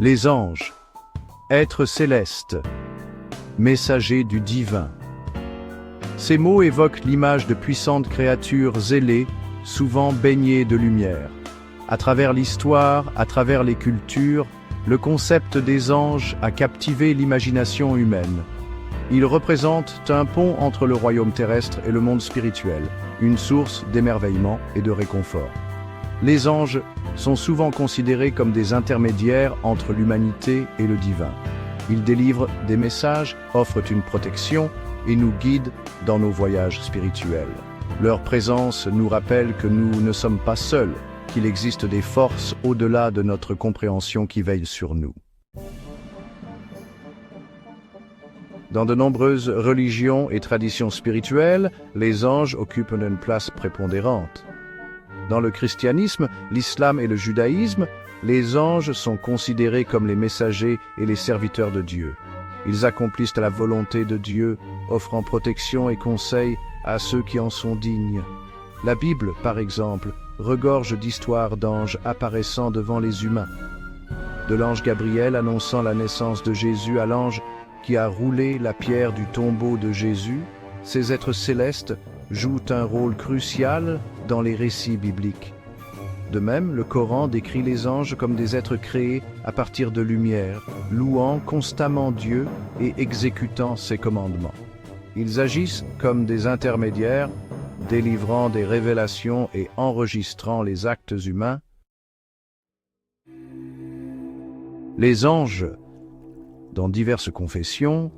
Les anges, êtres célestes, messagers du divin. Ces mots évoquent l'image de puissantes créatures ailées, souvent baignées de lumière. À travers l'histoire, à travers les cultures, le concept des anges a captivé l'imagination humaine. Ils représentent un pont entre le royaume terrestre et le monde spirituel, une source d'émerveillement et de réconfort. Les anges sont souvent considérés comme des intermédiaires entre l'humanité et le divin. Ils délivrent des messages, offrent une protection et nous guident dans nos voyages spirituels. Leur présence nous rappelle que nous ne sommes pas seuls, qu'il existe des forces au-delà de notre compréhension qui veillent sur nous. Dans de nombreuses religions et traditions spirituelles, les anges occupent une place prépondérante. Dans le christianisme, l'islam et le judaïsme, les anges sont considérés comme les messagers et les serviteurs de Dieu. Ils accomplissent la volonté de Dieu, offrant protection et conseil à ceux qui en sont dignes. La Bible, par exemple, regorge d'histoires d'anges apparaissant devant les humains. De l'ange Gabriel annonçant la naissance de Jésus à l'ange qui a roulé la pierre du tombeau de Jésus, ces êtres célestes jouent un rôle crucial dans les récits bibliques. De même, le Coran décrit les anges comme des êtres créés à partir de lumière, louant constamment Dieu et exécutant ses commandements. Ils agissent comme des intermédiaires, délivrant des révélations et enregistrant les actes humains. Les anges, dans diverses confessions,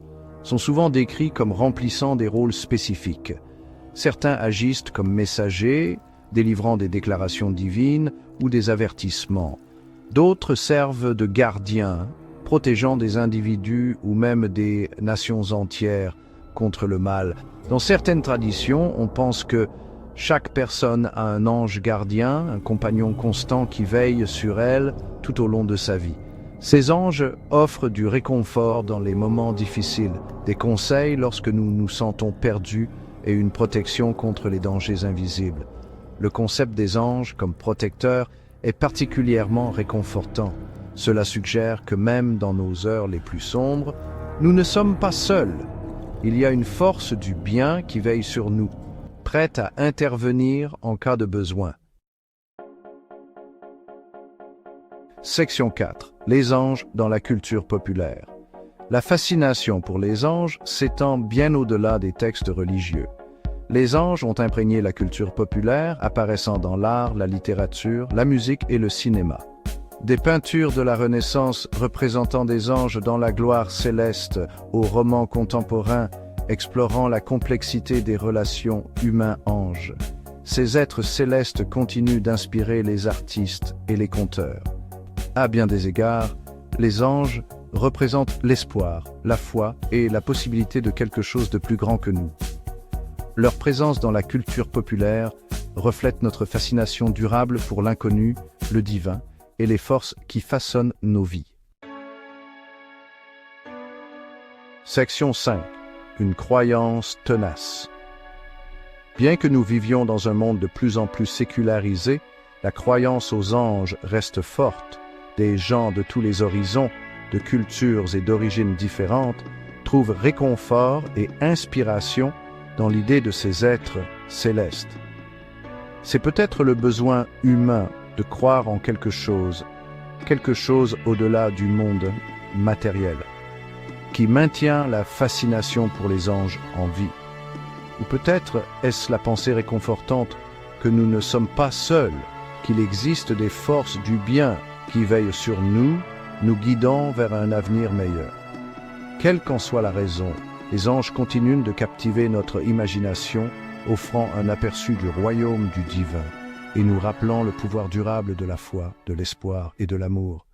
sont souvent décrits comme remplissant des rôles spécifiques. Certains agissent comme messagers, délivrant des déclarations divines ou des avertissements. D'autres servent de gardiens, protégeant des individus ou même des nations entières contre le mal. Dans certaines traditions, on pense que chaque personne a un ange gardien, un compagnon constant qui veille sur elle tout au long de sa vie. Ces anges offrent du réconfort dans les moments difficiles, des conseils lorsque nous nous sentons perdus et une protection contre les dangers invisibles. Le concept des anges comme protecteurs est particulièrement réconfortant. Cela suggère que même dans nos heures les plus sombres, nous ne sommes pas seuls. Il y a une force du bien qui veille sur nous, prête à intervenir en cas de besoin. Section 4. Les anges dans la culture populaire. La fascination pour les anges s'étend bien au-delà des textes religieux. Les anges ont imprégné la culture populaire, apparaissant dans l'art, la littérature, la musique et le cinéma. Des peintures de la Renaissance représentant des anges dans la gloire céleste aux romans contemporains explorant la complexité des relations humains-anges. Ces êtres célestes continuent d'inspirer les artistes et les conteurs. À bien des égards, les anges représentent l'espoir, la foi et la possibilité de quelque chose de plus grand que nous. Leur présence dans la culture populaire reflète notre fascination durable pour l'inconnu, le divin et les forces qui façonnent nos vies. Section 5. Une croyance tenace. Bien que nous vivions dans un monde de plus en plus sécularisé, la croyance aux anges reste forte. Des gens de tous les horizons, de cultures et d'origines différentes, trouvent réconfort et inspiration dans l'idée de ces êtres célestes. C'est peut-être le besoin humain de croire en quelque chose au-delà du monde matériel, qui maintient la fascination pour les anges en vie. Ou peut-être est-ce la pensée réconfortante que nous ne sommes pas seuls, qu'il existe des forces du bien qui veillent sur nous, nous guidant vers un avenir meilleur. Quelle qu'en soit la raison, les anges continuent de captiver notre imagination, offrant un aperçu du royaume du divin et nous rappelant le pouvoir durable de la foi, de l'espoir et de l'amour.